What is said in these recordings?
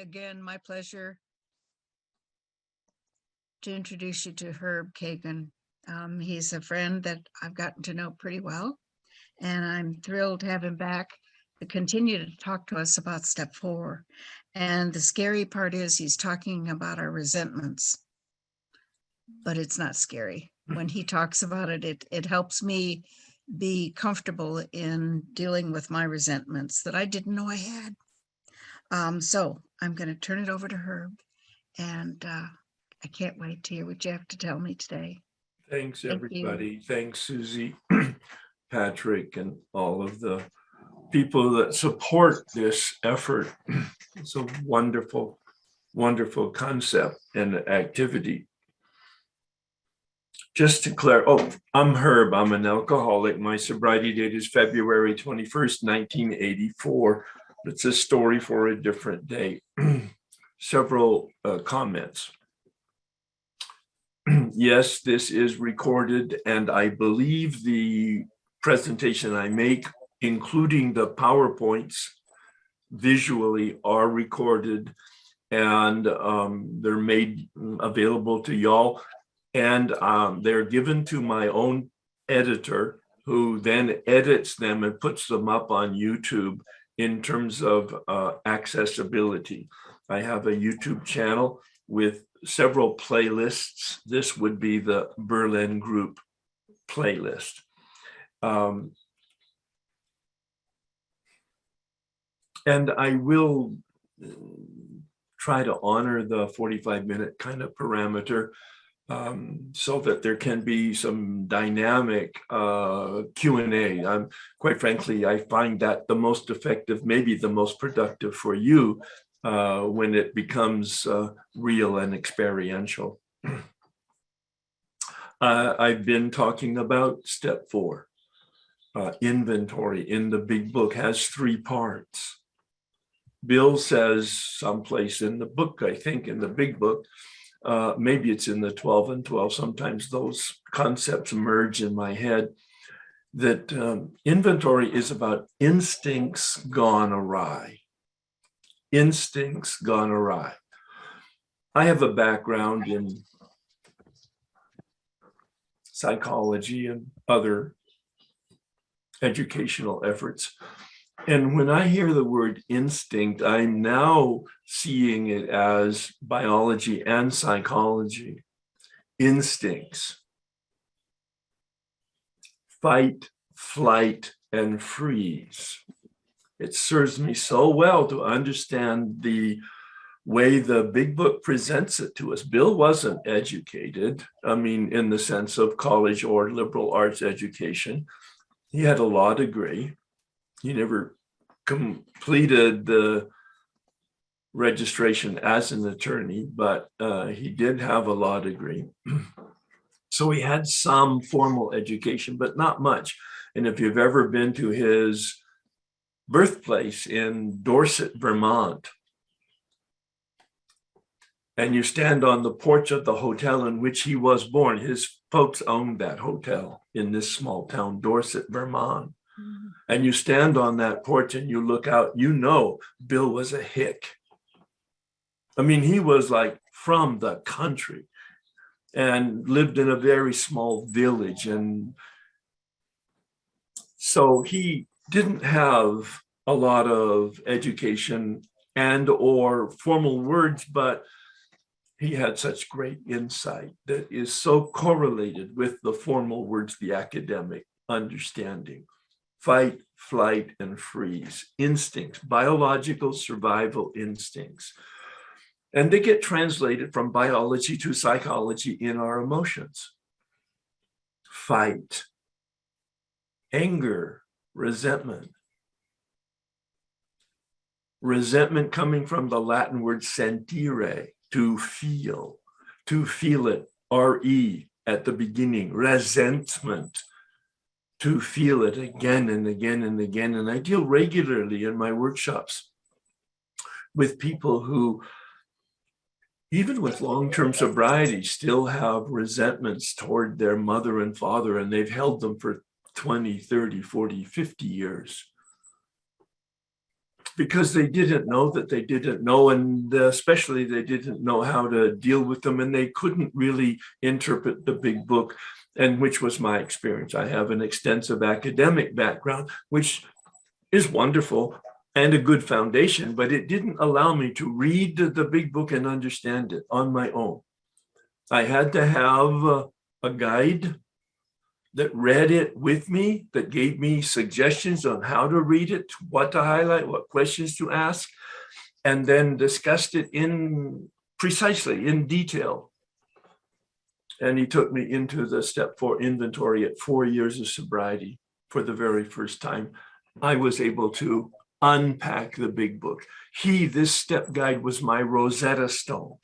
Again, my pleasure to introduce you to Herb Kagan. He's a friend that I've gotten to know pretty well, and I'm thrilled to have him back to continue to talk to us about step 4. And the scary part is he's talking about our resentments, but it's not scary. When he talks about it, it helps me be comfortable in dealing with my resentments that I didn't know I had. So I'm going to turn it over to Herb, and I can't wait to hear what you have to tell me today. Thanks, Thank everybody. you. Thanks, Susie, Patrick, and all of the people that support this effort. It's a wonderful, wonderful concept and activity. Just to clarify, I'm Herb. I'm an alcoholic. My sobriety date is February 21st, 1984. It's a story for a different day. Several comments. Yes, this is recorded, and I believe the presentation I make, including the PowerPoints, visually are recorded, and they're made available to y'all. And they're given to my own editor, who then edits them and puts them up on YouTube in terms of accessibility. I have a YouTube channel with several playlists. This would be the Berlin Group playlist. And I will try to honor the 45-minute kind of parameter, so that there can be some dynamic Q&A. Quite frankly, I find that the most effective, maybe the most productive for you when it becomes real and experiential. I've been talking about step 4. Inventory in the big book has 3 parts. Bill says someplace in the book, I think in the big book, maybe it's in the 12 and 12, sometimes those concepts merge in my head, that inventory is about instincts gone awry. Instincts gone awry. I have a background in psychology and other educational efforts. And when I hear the word instinct, I'm now seeing it as biology and psychology. Instincts. Fight, flight, and freeze. It serves me so well to understand the way the big book presents it to us. Bill wasn't educated, I mean, in the sense of college or liberal arts education. He had a law degree. He never completed the registration as an attorney, but he did have a law degree. So he had some formal education, but not much. And if you've ever been to his birthplace in Dorset, Vermont, and you stand on the porch of the hotel in which he was born, his folks owned that hotel in this small town, Dorset, Vermont. And you stand on that porch and you look out, you know, Bill was a hick. I mean, he was like from the country and lived in a very small village. And so he didn't have a lot of education and or formal words, but he had such great insight that is so correlated with the formal words, the academic understanding. Fight, flight, and freeze. Instincts, biological survival instincts. And they get translated from biology to psychology in our emotions. Fight, anger, resentment. Resentment coming from the Latin word sentire, to feel it, R-E at the beginning, resentment. To feel it again and again and again. And I deal regularly in my workshops with people who, even with long-term sobriety, still have resentments toward their mother and father, and they've held them for 20, 30, 40, 50 years. because they didn't know that they didn't know, and especially they didn't know how to deal with them, and they couldn't really interpret the big book, and which was my experience. I have an extensive academic background, which is wonderful and a good foundation, but it didn't allow me to read the big book and understand it on my own. I had to have a guide that read it with me, that gave me suggestions on how to read it, what to highlight, what questions to ask, and then discussed it precisely in detail. And he took me into the step 4 inventory at 4 years of sobriety. For the very first time, I was able to unpack the big book. This step guide was my Rosetta Stone.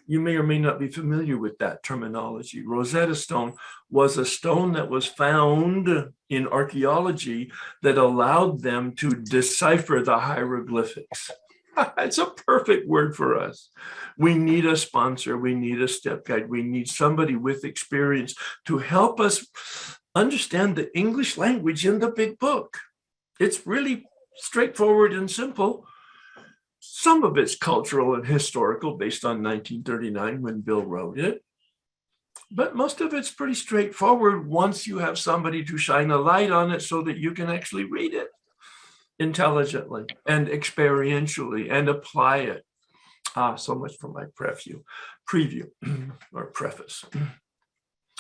You may or may not be familiar with that terminology. Rosetta Stone was a stone that was found in archaeology that allowed them to decipher the hieroglyphics. It's a perfect word for us. We need a sponsor. We need a step guide. We need somebody with experience to help us understand the English language in the big book. It's really straightforward and simple. Some of it's cultural and historical based on 1939 when Bill wrote it. But most of it's pretty straightforward once you have somebody to shine a light on it so that you can actually read it intelligently and experientially and apply it. So much for my preview or preface.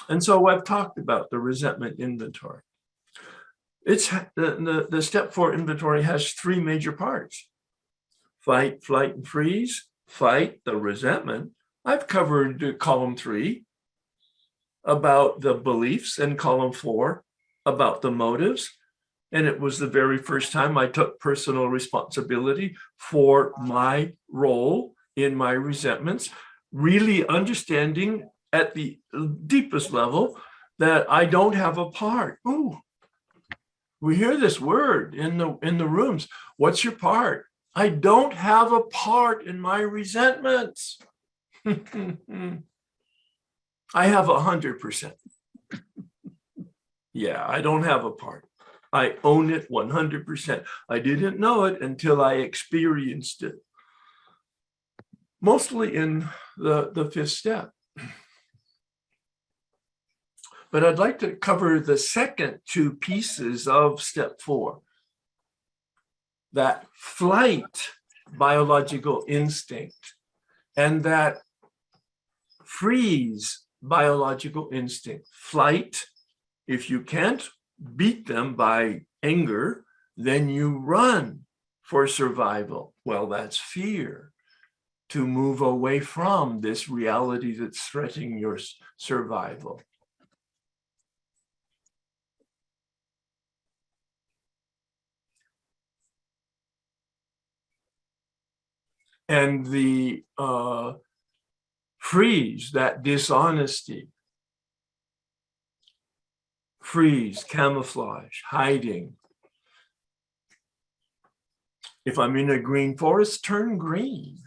And so I've talked about the resentment inventory. It's the step 4 inventory has 3 major parts: fight, flight, and freeze. Fight, the resentment. I've covered column 3 about the beliefs and column 4 about the motives. And it was the very first time I took personal responsibility for my role in my resentments, really understanding at the deepest level that I don't have a part. Ooh, we hear this word in the rooms. What's your part? I don't have a part in my resentments. I have 100%. Yeah, I don't have a part. I own it 100%. I didn't know it until I experienced it. Mostly in the 5th step. But I'd like to cover the second 2 pieces of step 4. That flight biological instinct and that freeze biological instinct. Flight, if you can't beat them by anger, then you run for survival. Well, that's fear. To move away from this reality that's threatening your survival. And the freeze, that dishonesty, freeze, camouflage, hiding. If I'm in a green forest, turn green.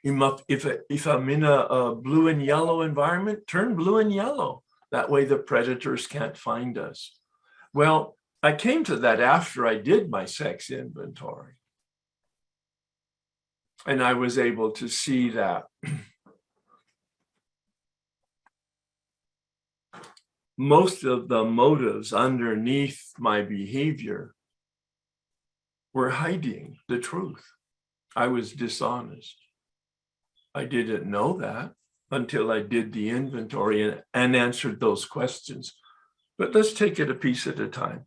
If I'm in a blue and yellow environment, turn blue and yellow. That way the predators can't find us. Well, I came to that after I did my sex inventory. And I was able to see that most of the motives underneath my behavior were hiding the truth. I was dishonest. I didn't know that until I did the inventory and answered those questions. But let's take it a piece at a time.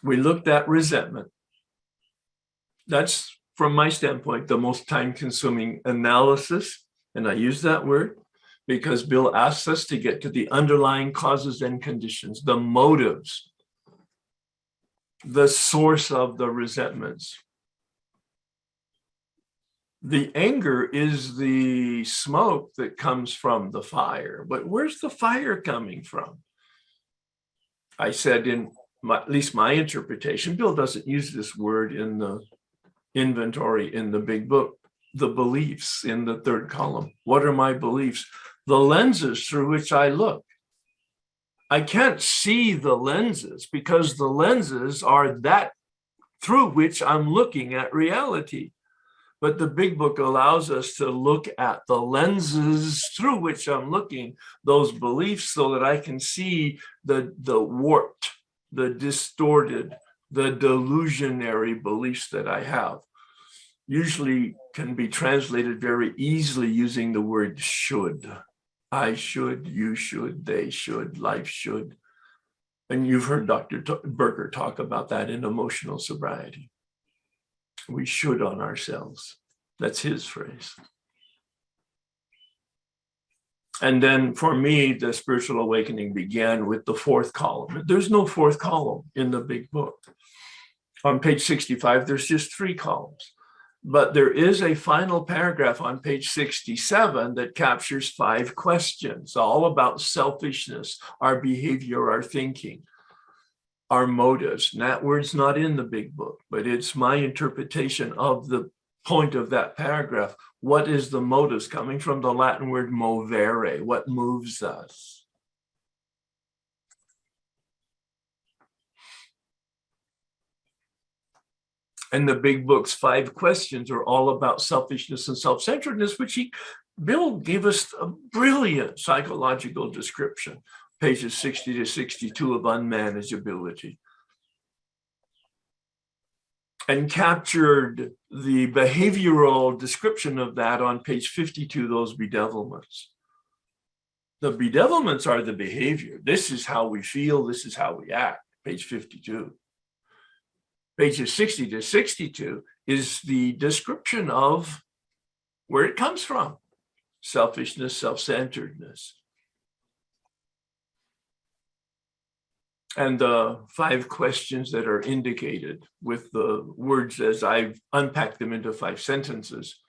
We looked at resentment. That's, from my standpoint, the most time-consuming analysis. And I use that word because Bill asks us to get to the underlying causes and conditions, the motives, the source of the resentments. The anger is the smoke that comes from the fire. But where's the fire coming from? I said at least my interpretation, Bill doesn't use this word in the inventory in the big book, the beliefs in the 3rd column. What are my beliefs? the lenses through which I look. I can't see the lenses because the lenses are that through which I'm looking at reality. But the big book allows us to look at the lenses through which I'm looking, those beliefs, so that I can see the warped, the distorted, the delusionary beliefs that I have. Usually can be translated very easily using the word should. I should, you should, they should, life should. And you've heard Dr. Berger talk about that in emotional sobriety. We should on ourselves. That's his phrase. And then for me, the spiritual awakening began with the fourth column. There's no fourth column in the big book. On page 65, there's just 3 columns. But there is a final paragraph on page 67 that captures 5 questions, all about selfishness, our behavior, our thinking, our motives. And that word's not in the big book, but it's my interpretation of the point of that paragraph. What is the motives? Coming from the Latin word movere, what moves us? And the big book's 5 questions are all about selfishness and self-centeredness, which Bill gave us a brilliant psychological description, pages 60 to 62 of Unmanageability, and captured the behavioral description of that on page 52, those bedevilments. The bedevilments are the behavior. This is how we feel, this is how we act, page 52. Pages 60 to 62 is the description of where it comes from: selfishness, self-centeredness. And the 5 questions that are indicated with the words as I've unpacked them into 5 sentences.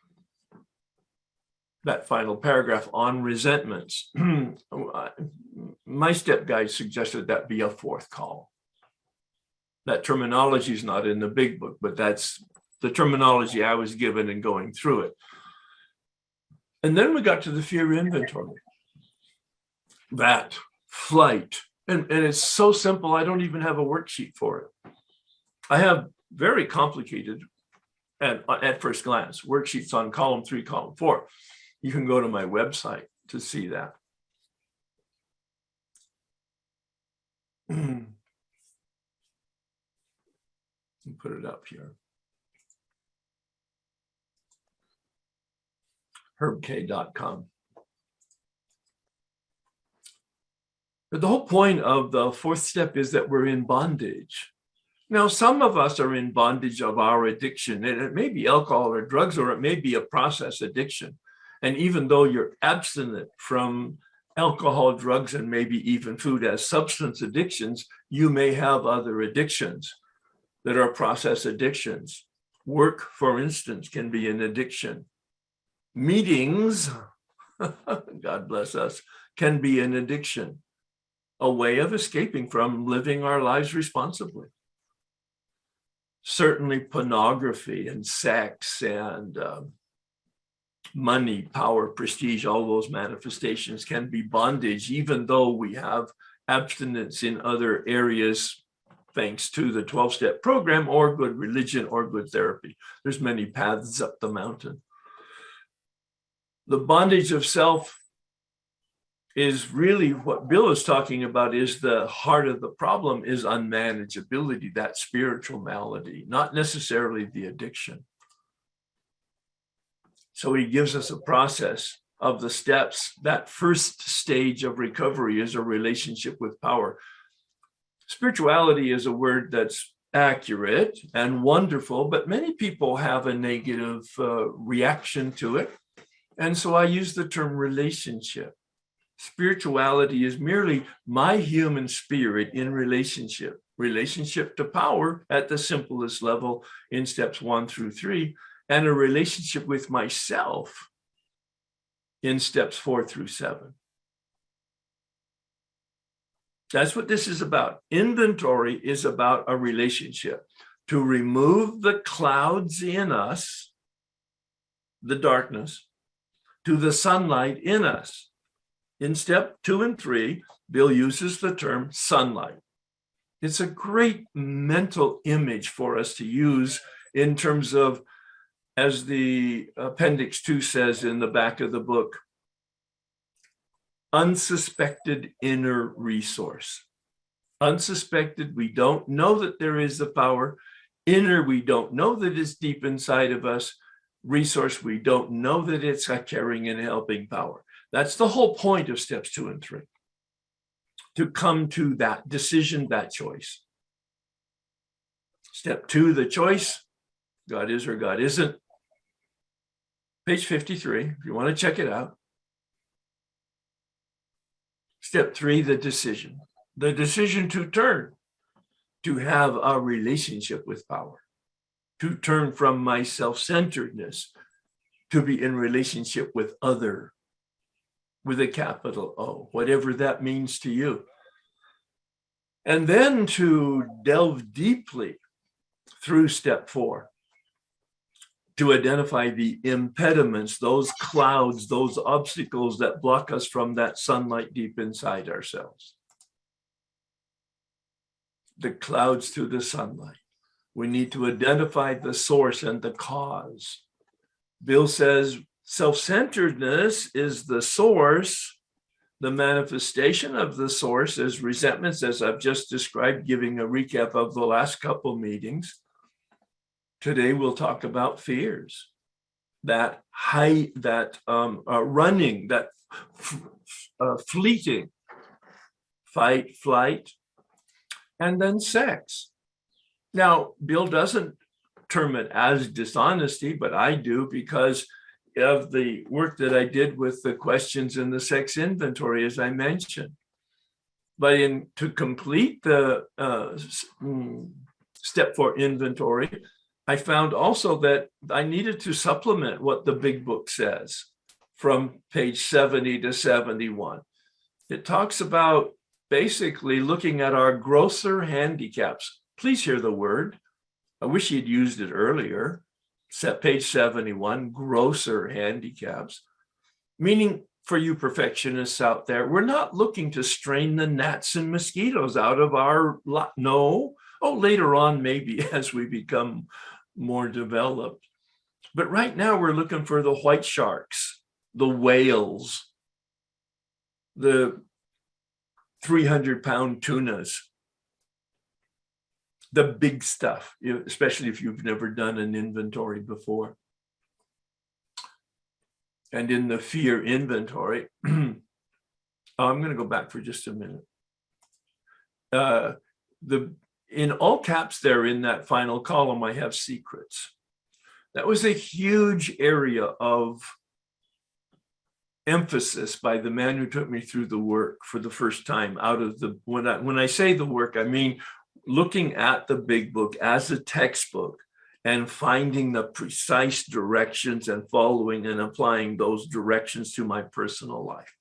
That final paragraph on resentments. My step guide suggested that be a 4th column. That terminology is not in the big book, but that's the terminology I was given in going through it. And then we got to the fear inventory. That flight. And it's so simple, I don't even have a worksheet for it. I have very complicated, at first glance, worksheets on column 3, column 4. You can go to my website to see that. Put it up here. herbk.com. But the whole point of the 4th step is that we're in bondage. Now, some of us are in bondage of our addiction, and it may be alcohol or drugs, or it may be a process addiction. And even though you're abstinent from alcohol, drugs, and maybe even food as substance addictions, you may have other addictions that are process addictions. Work, for instance, can be an addiction. Meetings, God bless us, can be an addiction, a way of escaping from living our lives responsibly. Certainly pornography and sex and money, power, prestige, all those manifestations can be bondage, even though we have abstinence in other areas, thanks to the 12-step program or good religion or good therapy. There's many paths up the mountain. The bondage of self is really what Bill is talking about. Is the heart of the problem is unmanageability, that spiritual malady, not necessarily the addiction. So he gives us a process of the steps. That first stage of recovery is a relationship with power. Spirituality is a word that's accurate and wonderful, but many people have a negative reaction to it. And so I use the term relationship. Spirituality is merely my human spirit in relationship to power at the simplest level in steps 1 through 3, and a relationship with myself in steps 4 through 7. That's what this is about. Inventory is about a relationship to remove the clouds in us, the darkness, to the sunlight in us. In step 2 and 3, Bill uses the term sunlight. It's a great mental image for us to use in terms of, as the appendix 2 says in the back of the book, unsuspected inner resource. Unsuspected, we don't know that there is the power. Inner, we don't know that it's deep inside of us. Resource, we don't know that it's a caring and helping power. That's the whole point of steps 2 and 3, to come to that decision, that choice. Step 2, the choice, God is or God isn't. Page 53, if you want to check it out. Step 3, the decision to turn, to have a relationship with power, to turn from my self-centeredness to be in relationship with other, with a capital O, whatever that means to you. And then to delve deeply through step 4, to identify the impediments, those clouds, those obstacles that block us from that sunlight deep inside ourselves. The clouds to the sunlight. We need to identify the source and the cause. Bill says self-centeredness is the source. The manifestation of the source is resentments, as I've just described, giving a recap of the last couple meetings. Today, we'll talk about fears, that running, that fleeting, fight, flight, and then sex. Now, Bill doesn't term it as dishonesty, but I do because of the work that I did with the questions in the sex inventory, as I mentioned. But to complete the step 4 inventory, I found also that I needed to supplement what the big book says from page 70 to 71. It talks about basically looking at our grosser handicaps. Please hear the word. I wish he'd used it earlier. Page 71, grosser handicaps. Meaning, for you perfectionists out there, we're not looking to strain the gnats and mosquitoes out of our life. No. Oh, later on, maybe as we become more developed. But right now we're looking for the white sharks, the whales, the 300-pound tunas, the big stuff, especially if you've never done an inventory before. And in the fear inventory, I'm going to go back for just a minute. In all caps there in that final column, I have secrets. That was a huge area of emphasis by the man who took me through the work for the first time out of the, when I say the work, I mean looking at the big book as a textbook and finding the precise directions and following and applying those directions to my personal life.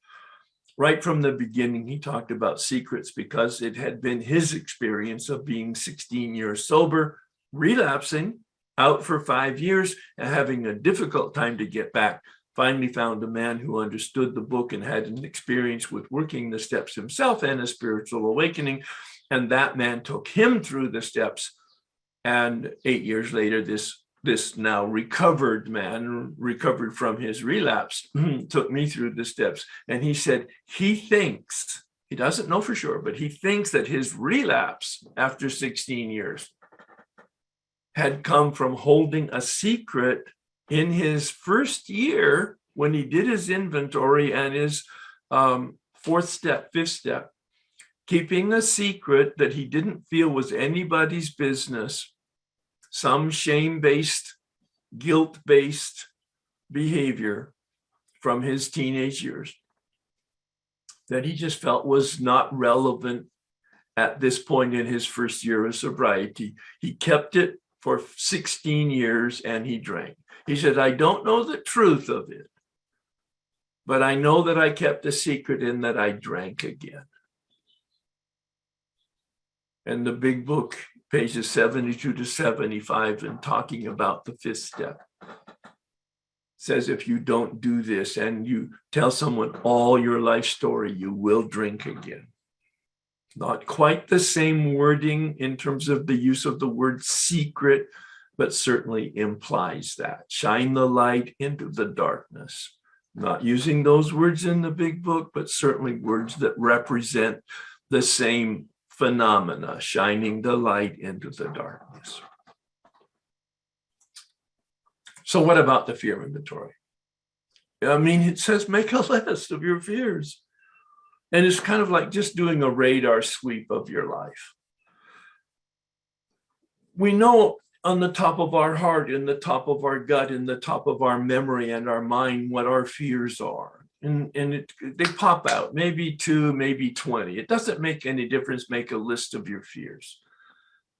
Right from the beginning, he talked about secrets because it had been his experience of being 16 years sober, relapsing, out for 5 years, and having a difficult time to get back. Finally found a man who understood the book and had an experience with working the steps himself and a spiritual awakening. And that man took him through the steps. And 8 years later, this now recovered man, recovered from his relapse, took me through the steps. And he said, he thinks, he doesn't know for sure, but he thinks that his relapse after 16 years had come from holding a secret in his first year when he did his inventory and his 4th step, 5th step, keeping a secret that he didn't feel was anybody's business. Some shame-based, guilt-based behavior from his teenage years that he just felt was not relevant at this point in his first year of sobriety. He kept it for 16 years and he drank. He said, I don't know the truth of it, but I know that I kept a secret in that I drank again. And the big book, pages 72 to 75, and talking about the 5th step, says if you don't do this and you tell someone all your life story, you will drink again. Not quite the same wording in terms of the use of the word secret, but certainly implies that. Shine the light into the darkness. Not using those words in the big book, but certainly words that represent the same phenomena, shining the light into the darkness. So what about the fear inventory? I mean, it says make a list of your fears. And it's kind of like just doing a radar sweep of your life. We know on the top of our heart, in the top of our gut, in the top of our memory and our mind, what our fears are. And they pop out, maybe 2, maybe 20. It doesn't make any difference. Make a list of your fears.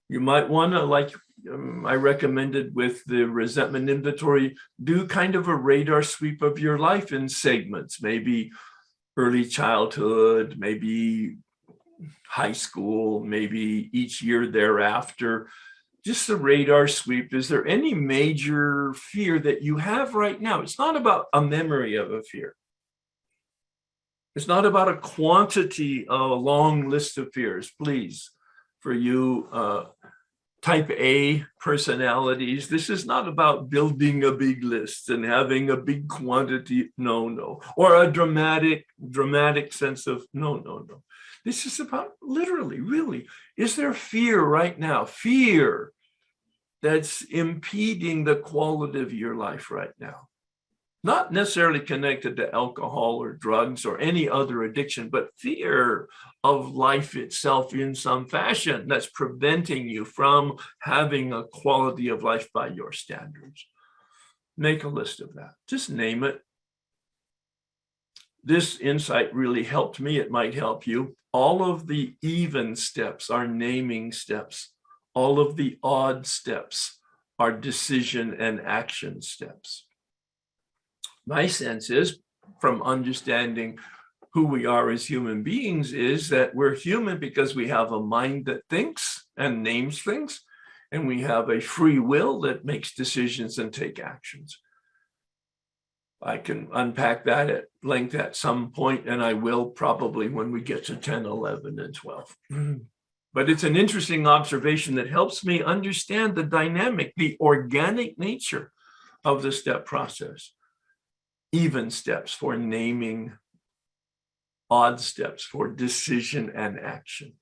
You might want to, like I recommended with the resentment inventory, do kind of a radar sweep of your life in segments, maybe early childhood, maybe high school, maybe each year thereafter. Just a radar sweep. Is there any major fear that you have right now? It's not about a memory of a fear. It's not about a quantity, a long list of fears. Please, for you type A personalities, this is not about building a big list and having a big quantity. No. Or a dramatic sense of no. This is about literally, really, is there fear right now? Fear that's impeding the quality of your life right now. Not necessarily connected to alcohol or drugs or any other addiction, but fear of life itself in some fashion that's preventing you from having a quality of life by your standards. Make a list of that. Just name it. This insight really helped me. It might help you. All of the even steps are naming steps. All of the odd steps are decision and action steps. My sense is, from understanding who we are as human beings, is that we're human because we have a mind that thinks and names things, and we have a free will that makes decisions and take actions. I can unpack that at length at some point, and I will probably when we get to 10, 11, and 12. But it's an interesting observation that helps me understand the dynamic, the organic nature of the step process. Even steps for naming, odd steps for decision and action.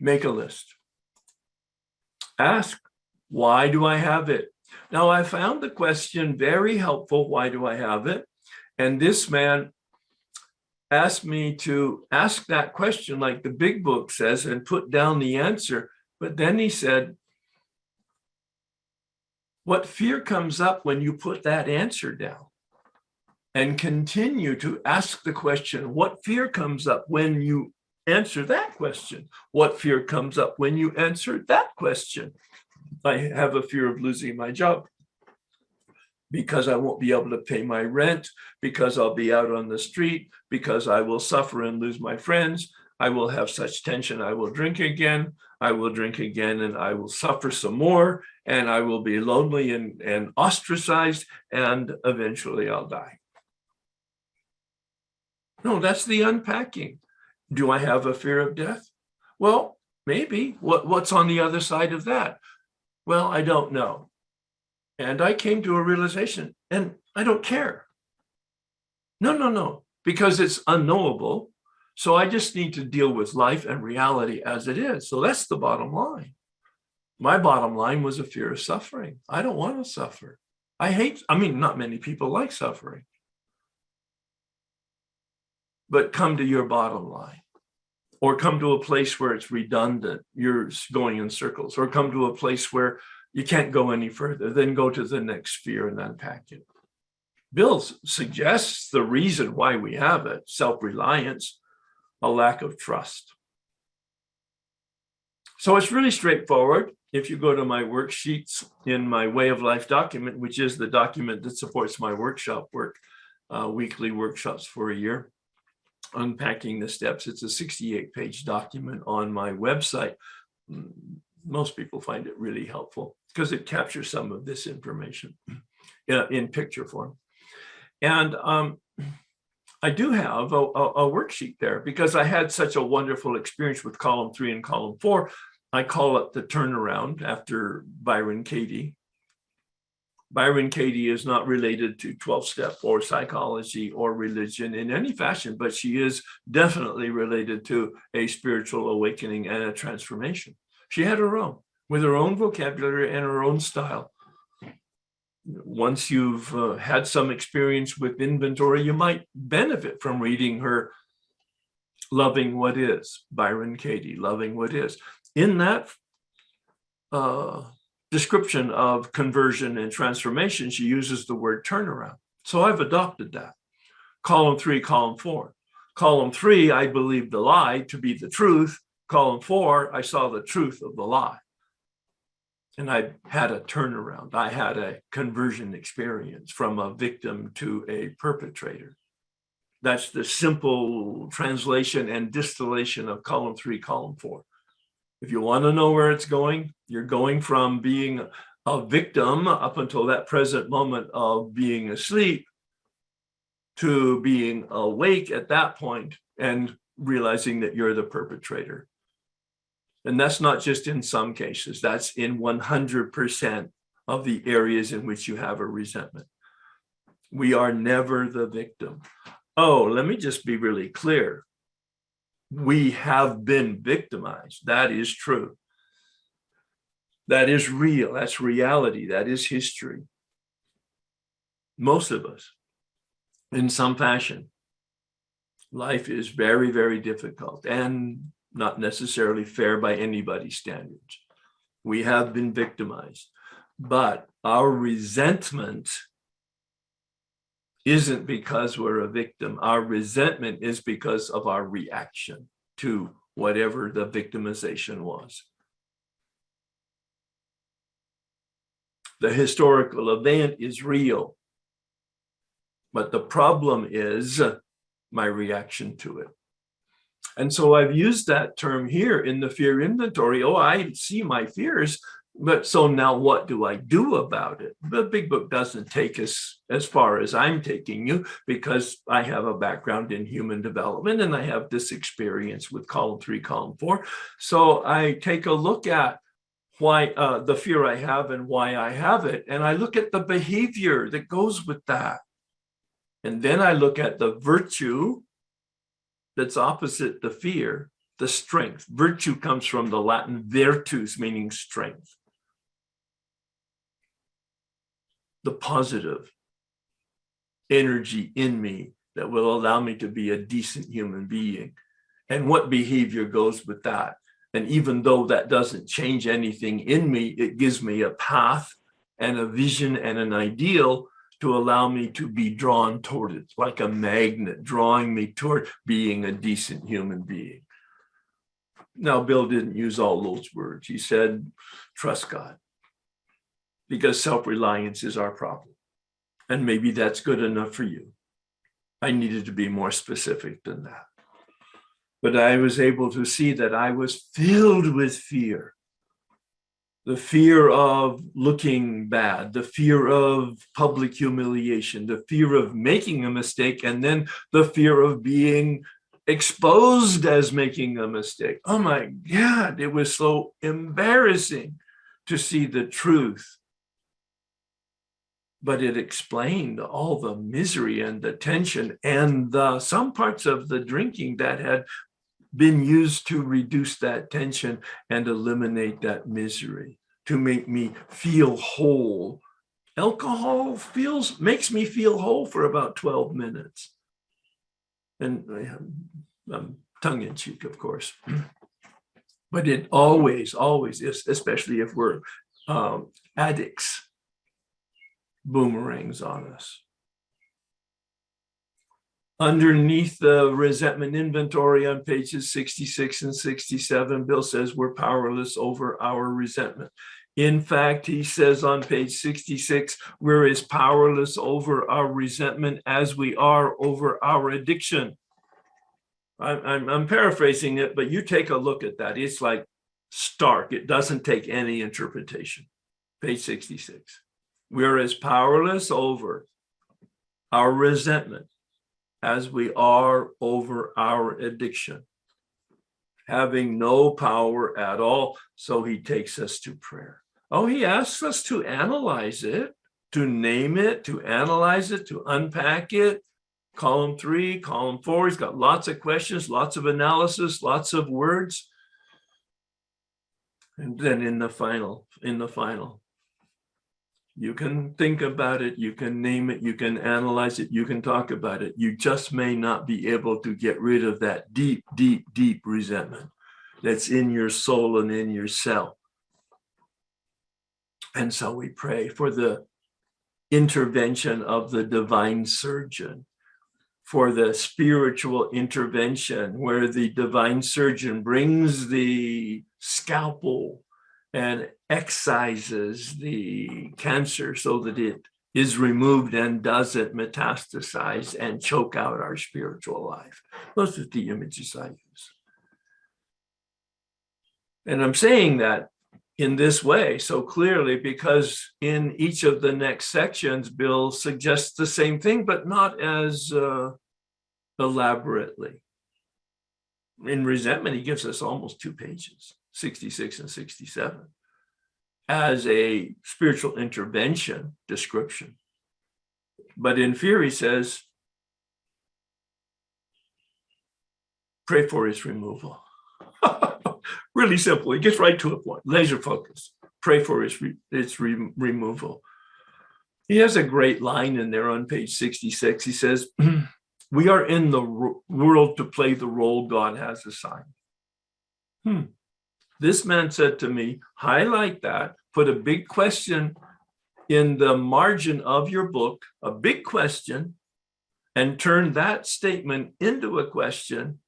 Make a list. Ask, why do I have it? Now, I found the question very helpful, why do I have it? And this man asked me to ask that question like the big book says and put down the answer. But then he said, what fear comes up when you put that answer down? And continue to ask the question, what fear comes up when you answer that question? What fear comes up when you answer that question? I have a fear of losing my job because I won't be able to pay my rent, because I'll be out on the street, because I will suffer and lose my friends. I will have such tension, I will drink again. I will drink again and I will suffer some more, and I will be lonely and ostracized, and eventually I'll die. No, that's the unpacking. Do I have a fear of death? Well, maybe. What's on the other side of that? Well, I don't know. And I came to a realization, and I don't care. No, because it's unknowable. So I just need to deal with life and reality as it is. So that's the bottom line. My bottom line was a fear of suffering. I don't want to suffer. Not many people like suffering. But come to your bottom line, or come to a place where it's redundant, you're going in circles, or come to a place where you can't go any further, then go to the next fear and unpack it. Bill suggests the reason why we have it: self-reliance, a lack of trust. So it's really straightforward. If you go to my worksheets in my Way of Life document, which is the document that supports my workshop work, weekly workshops for a year, unpacking the steps. It's a 68-page document on my website. Most people find it really helpful because it captures some of this information. in picture form. And I do have a worksheet there because I had such a wonderful experience with column 3 and column 4. I call it the turnaround after Byron Katie. Byron Katie is not related to 12-step or psychology or religion in any fashion, but she is definitely related to a spiritual awakening and a transformation. She had her own, with her own vocabulary and her own style. Once you've had some experience with inventory, you might benefit from reading her Loving What Is, Byron Katie, Loving What Is. In that description of conversion and transformation, she uses the word turnaround. So I've adopted that. Column 3, column 4. Column 3, I believed the lie to be the truth. Column 4, I saw the truth of the lie. And I had a turnaround. I had a conversion experience from a victim to a perpetrator. That's the simple translation and distillation of column 3, column 4. If you want to know where it's going, you're going from being a victim up until that present moment of being asleep to being awake at that point and realizing that you're the perpetrator. And that's not just in some cases, that's in 100% of the areas in which you have a resentment. We are never the victim. Oh, let me just be really clear. We have been victimized. That is true. That is real. That's reality. That is history. Most of us, in some fashion. Life is very, very difficult and not necessarily fair by anybody's standards. We have been victimized, but our resentment isn't because we're a victim. Our resentment is because of our reaction to whatever the victimization was. The historical event is real, but the problem is my reaction to it. And so I've used that term here in the fear inventory. Oh, I see my fears, but so now what do I do about it? The big book doesn't take us as far as I'm taking you because I have a background in human development and I have this experience with column 3, column 4. So I take a look at why the fear I have and why I have it. And I look at the behavior that goes with that. And then I look at the virtue that's opposite the fear, the strength. Virtue comes from the Latin virtus, meaning strength. The positive energy in me that will allow me to be a decent human being. And what behavior goes with that? And even though that doesn't change anything in me, it gives me a path and a vision and an ideal to allow me to be drawn toward it, like a magnet drawing me toward being a decent human being. Now, Bill didn't use all those words. He said, trust God, because self-reliance is our problem. And maybe that's good enough for you. I needed to be more specific than that. But I was able to see that I was filled with fear. The fear of looking bad, the fear of public humiliation, the fear of making a mistake, and then the fear of being exposed as making a mistake. Oh my God, it was so embarrassing to see the truth. But it explained all the misery and the tension and some parts of the drinking that had been used to reduce that tension and eliminate that misery, to make me feel whole. Alcohol makes me feel whole for about 12 minutes. And tongue in cheek, of course. But it always is, especially if we're addicts, boomerangs on us. Underneath the resentment inventory on pages 66 and 67, Bill says we're powerless over our resentment. In fact, he says on page 66, we're as powerless over our resentment as we are over our addiction. I'm paraphrasing it, but you take a look at that. It's like stark. It doesn't take any interpretation. Page 66. We're as powerless over our resentment as we are over our addiction, having no power at all. So he takes us to prayer. Oh, he asks us to analyze it, to name it, to analyze it, to unpack it. Column 3, column 4, he's got lots of questions, lots of analysis, lots of words. And then in the final, you can think about it, you can name it, you can analyze it, you can talk about it. You just may not be able to get rid of that deep, deep, deep resentment that's in your soul and in your cell. And so we pray for the intervention of the divine surgeon, for the spiritual intervention where the divine surgeon brings the scalpel and excises the cancer so that it is removed and doesn't metastasize and choke out our spiritual life. Those are the images I use. And I'm saying that in this way so clearly because in each of the next sections, Bill suggests the same thing, but not as elaborately. In resentment, he gives us almost 2 pages, 66 and 67, as a spiritual intervention description. But in fear, he says, pray for its removal. Really simple. He gets right to the point, laser focus. Pray for its removal. He has a great line in there on page 66. He says, we are in the world to play the role God has assigned. This man said to me, highlight that, put a big question in the margin of your book, a big question, and turn that statement into a question.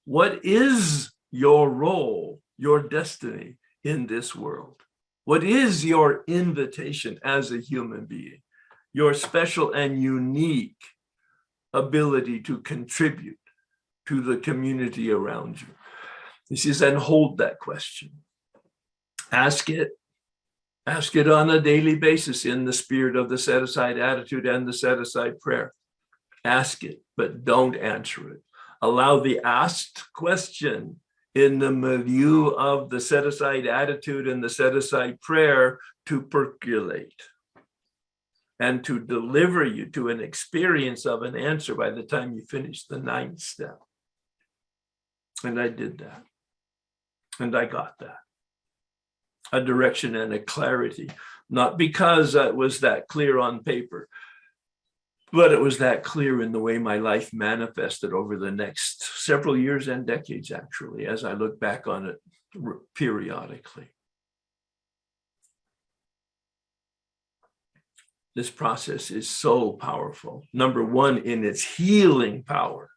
What is your role, your destiny in this world? What is your invitation as a human being? Your special and unique ability to contribute to the community around you. He says, and hold that question. Ask it on a daily basis in the spirit of the set-aside attitude and the set-aside prayer. Ask it, but don't answer it. Allow the asked question in the milieu of the set-aside attitude and the set-aside prayer to percolate and to deliver you to an experience of an answer by the time you finish the 9th step. And I did that. And I got that. A direction and a clarity, not because it was that clear on paper, but it was that clear in the way my life manifested over the next several years and decades, actually, as I look back on it periodically. This process is so powerful. Number one, in its healing power.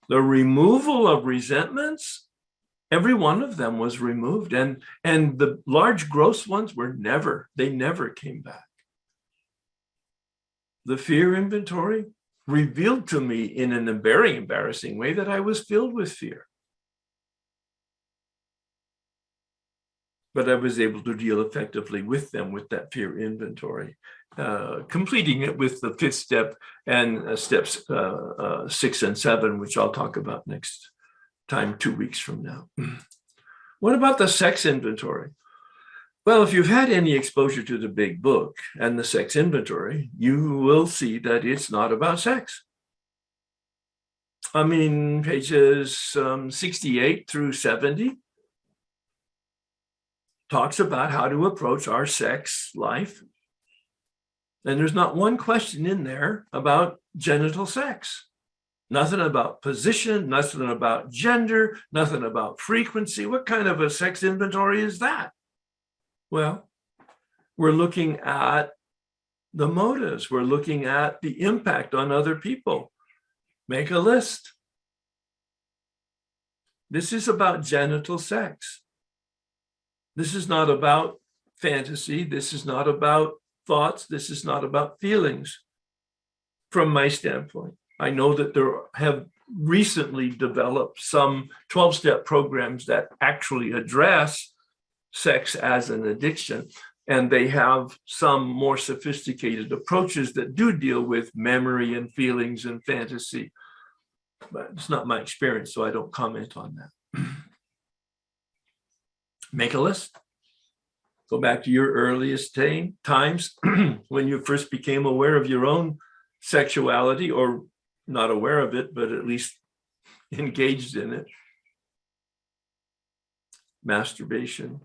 The removal of resentments, every one of them was removed. And the large gross ones they never came back. The fear inventory revealed to me in an very embarrassing way that I was filled with fear. But I was able to deal effectively with them with that fear inventory, completing it with the 5th step and steps 6 and 7, which I'll talk about next time, 2 weeks from now. What about the sex inventory? Well, if you've had any exposure to the big book and the sex inventory, you will see that it's not about sex. I mean, pages 68 through 70 talks about how to approach our sex life. And there's not one question in there about genital sex. Nothing about position, nothing about gender, nothing about frequency. What kind of a sex inventory is that? Well, we're looking at the motives. We're looking at the impact on other people. Make a list. This is about genital sex. This is not about fantasy. This is not about thoughts. This is not about feelings. From my standpoint, I know that there have recently developed some 12-step programs that actually address sex as an addiction. And they have some more sophisticated approaches that do deal with memory and feelings and fantasy. But it's not my experience, so I don't comment on that. Make a list. Go back to your earliest times when you first became aware of your own sexuality, or not aware of it, but at least engaged in it. Masturbation,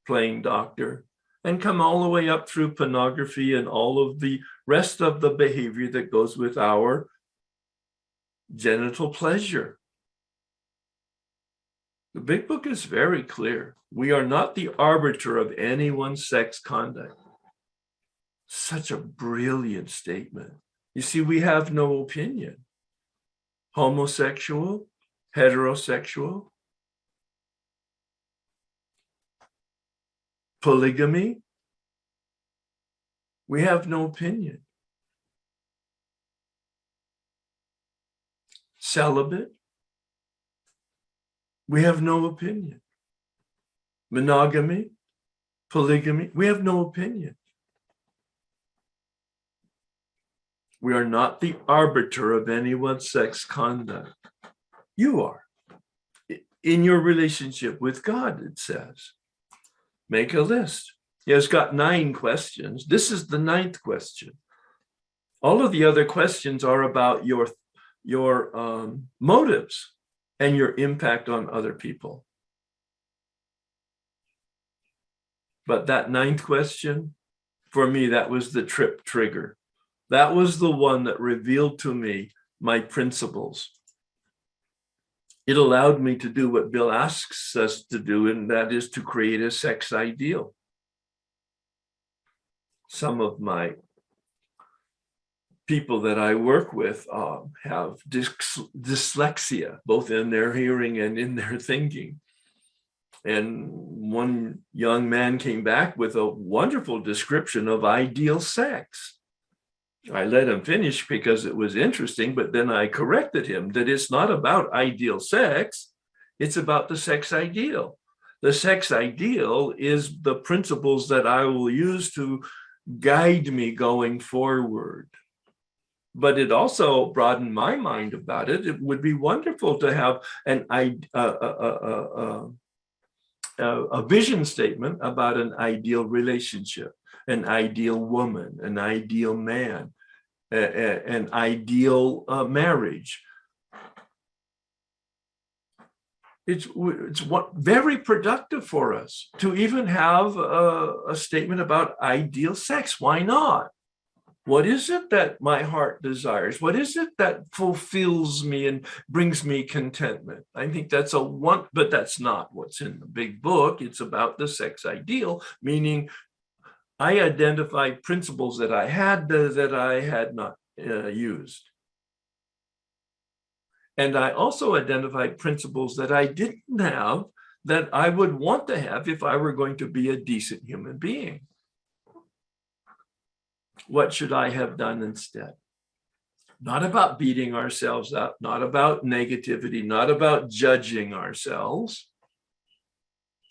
playing doctor, and come all the way up through pornography and all of the rest of the behavior that goes with our genital pleasure. The Big Book is very clear. We are not the arbiter of anyone's sex conduct. Such a brilliant statement. You see, we have no opinion. Homosexual, heterosexual, polygamy, we have no opinion. Celibate, we have no opinion. Monogamy, polygamy, we have no opinion. We are not the arbiter of anyone's sex conduct. You are. In your relationship with God, it says. Make a list. He has got 9 questions. This is the 9th question. All of the other questions are about your motives and your impact on other people. But that 9th question, for me, that was the trigger. That was the one that revealed to me my principles. It allowed me to do what Bill asks us to do, and that is to create a sex ideal. Some of my people that I work with have dyslexia, both in their hearing and in their thinking. And one young man came back with a wonderful description of ideal sex. I let him finish because it was interesting, but then I corrected him that it's not about ideal sex, it's about the sex ideal. The sex ideal is the principles that I will use to guide me going forward. But it also broadened my mind about it. It would be wonderful to have a vision statement about an ideal relationship, an ideal woman, an ideal man, an ideal marriage. It's very productive for us to even have a statement about ideal sex. Why not? What is it that my heart desires? What is it that fulfills me and brings me contentment? I think that's but that's not what's in the Big Book. It's about the sex ideal, meaning I identified principles that I had not used. And I also identified principles that I didn't have that I would want to have if I were going to be a decent human being. What should I have done instead? Not about beating ourselves up, not about negativity, not about judging ourselves.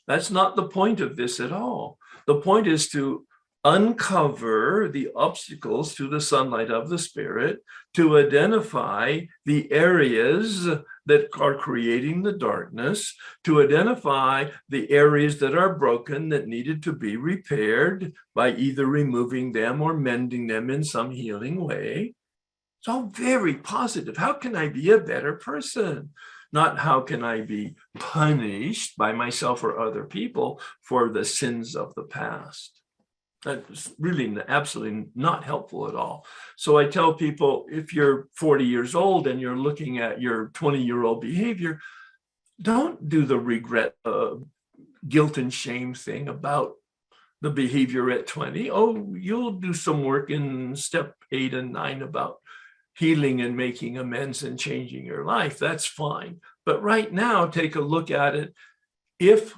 That's not the point of this at all. The point is to uncover the obstacles to the sunlight of the Spirit, to identify the areas that are creating the darkness, to identify the areas that are broken that needed to be repaired by either removing them or mending them in some healing way. It's all very positive. How can I be a better person? Not how can I be punished by myself or other people for the sins of the past. That's really absolutely not helpful at all. So I tell people, if you're 40 years old and you're looking at your 20-year-old behavior, don't do the regret, guilt and shame thing about the behavior at 20. Oh, you'll do some work in step 8 and 9 about healing and making amends and changing your life. That's fine. But right now, take a look at it. If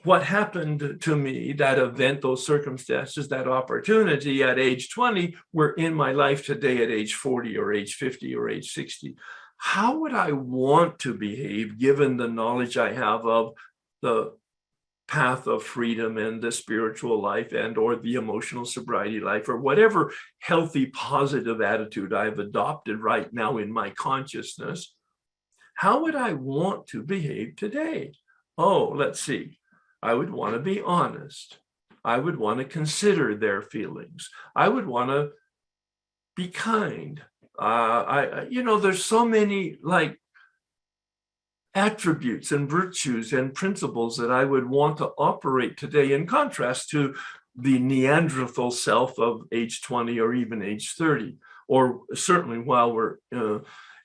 what happened to me, that event, those circumstances, that opportunity at age 20 were in my life today at age 40 or age 50 or age 60, how would I want to behave given the knowledge I have of the path of freedom and the spiritual life and or the emotional sobriety life, or whatever healthy, positive attitude I've adopted right now in my consciousness, how would I want to behave today? Oh, let's see. I would want to be honest. I would want to consider their feelings. I would want to be kind. There's so many like attributes and virtues and principles that I would want to operate today, in contrast to the Neanderthal self of age 20 or even age 30, or certainly while we're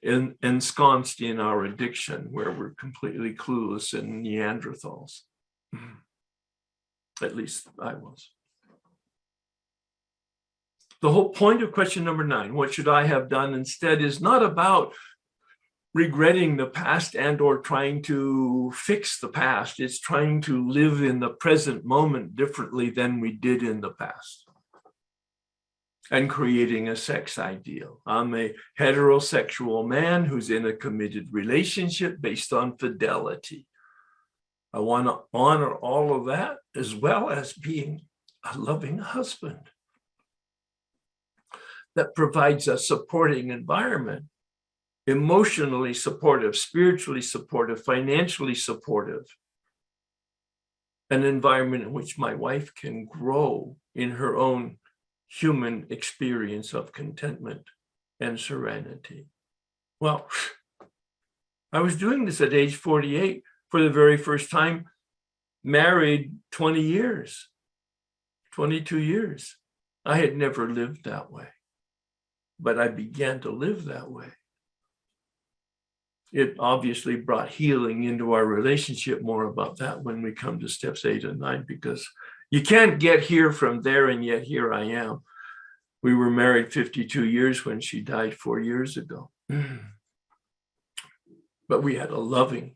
ensconced in our addiction, where we're completely clueless in Neanderthals. At least I was. The whole point of question number 9, what should I have done instead, is not about regretting the past and or trying to fix the past. It's trying to live in the present moment differently than we did in the past, and creating a sex ideal. I'm a heterosexual man who's in a committed relationship based on fidelity. I want to honor all of that, as well as being a loving husband that provides a supporting environment, emotionally supportive, spiritually supportive, financially supportive, an environment in which my wife can grow in her own human experience of contentment and serenity. Well, I was doing this at age 48 for the very first time, married 20 years, 22 years. I had never lived that way, but I began to live that way. It obviously brought healing into our relationship. More about that when we come to steps 8 and 9, because you can't get here from there, and yet here I am. We were married 52 years when she died 4 years ago. But we had a loving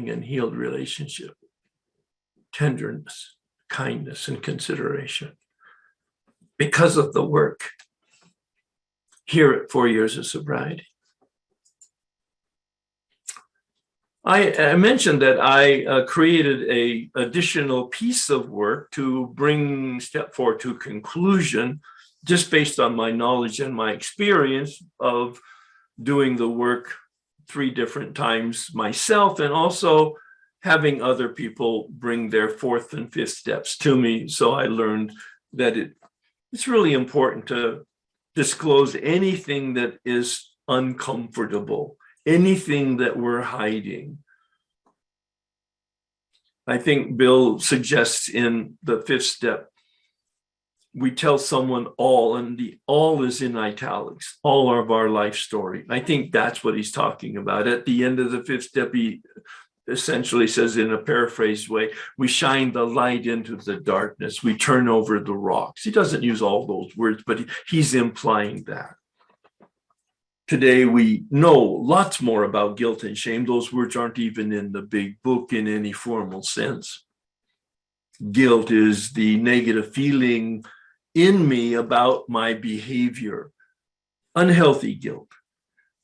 and healed relationship, tenderness, kindness, and consideration, because of the work here at 4 years of sobriety. I mentioned that I created an additional piece of work to bring step 4 to conclusion, just based on my knowledge and my experience of doing the work 3 different times myself, and also having other people bring their 4th and 5th steps to me. So I learned that it's really important to disclose anything that is uncomfortable, anything that we're hiding. I think Bill suggests in the 5th step, we tell someone all, and the all is in italics, all of our life story. I think that's what he's talking about. At the end of the 5th step, he essentially says, in a paraphrased way, we shine the light into the darkness, we turn over the rocks. He doesn't use all those words, but he's implying that. Today, we know lots more about guilt and shame. Those words aren't even in the big book in any formal sense. Guilt is the negative feeling in me about my behavior. Unhealthy guilt.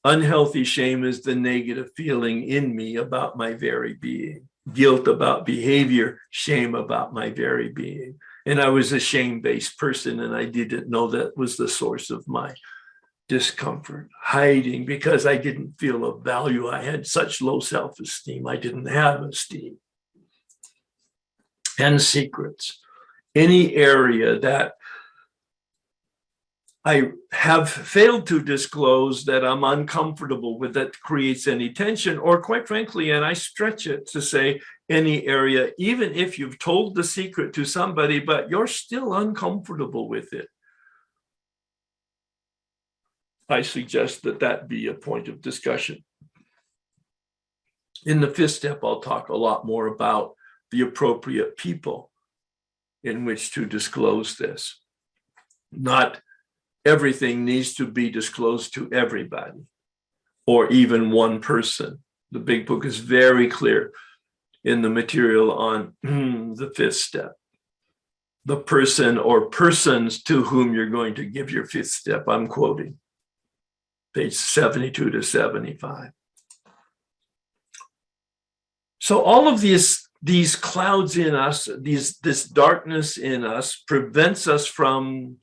Unhealthy shame is the negative feeling in me about my very being. Guilt about behavior, shame about my very being. And I was a shame-based person, and I didn't know that was the source of my discomfort, hiding because I didn't feel of value. I had such low self-esteem. I didn't have esteem. And secrets. Any area that I have failed to disclose that I'm uncomfortable with, that creates any tension, or quite frankly, and I stretch it to say any area, even if you've told the secret to somebody, but you're still uncomfortable with it, I suggest that that be a point of discussion. In the 5th step, I'll talk a lot more about the appropriate people in which to disclose this. Not everything needs to be disclosed to everybody or even one person. The big book is very clear in the material on the 5th step. The person or persons to whom you're going to give your 5th step, I'm quoting. Page 72 to 75. So all of this these clouds in us, this darkness in us prevents us from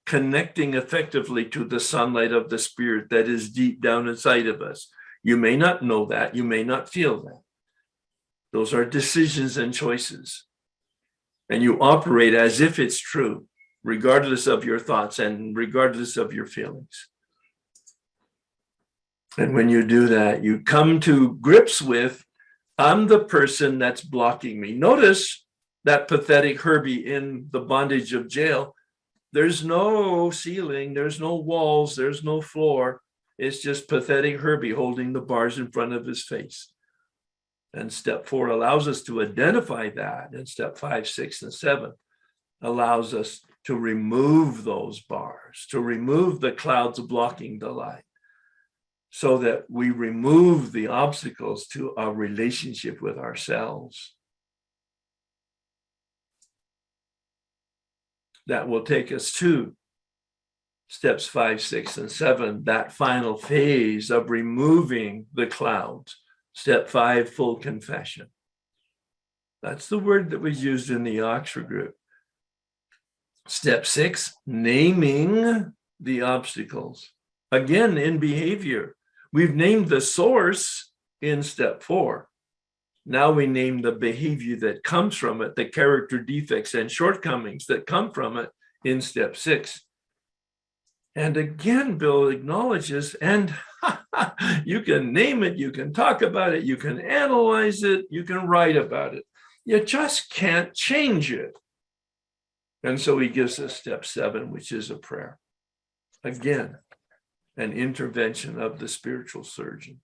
connecting effectively to the sunlight of the Spirit that is deep down inside of us. You may not know that, you may not feel that. Those are decisions and choices. And you operate as if it's true, regardless of your thoughts and regardless of your feelings. And when you do that, you come to grips with, I'm the person that's blocking me. Notice that pathetic Herbie in the bondage of jail. There's no ceiling, there's no walls, there's no floor. It's just pathetic Herbie holding the bars in front of his face. And step 4 allows us to identify that. And step 5, 6, and 7 allows us to remove those bars, to remove the clouds blocking the light, so that we remove the obstacles to our relationship with ourselves. That will take us to steps 5, 6, and 7, that final phase of removing the clouds. Step 5, full confession. That's the word that was used in the Oxford group. Step 6, naming the obstacles. Again, in behavior, we've named the source in step 4. Now we name the behavior that comes from it, the character defects and shortcomings that come from it in step 6. And again, Bill acknowledges, and you can name it, you can talk about it, you can analyze it, you can write about it. You just can't change it. And so he gives us step 7, which is a prayer. Again, an intervention of the spiritual surgeon.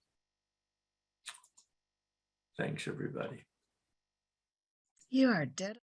Thanks, everybody. You are dead.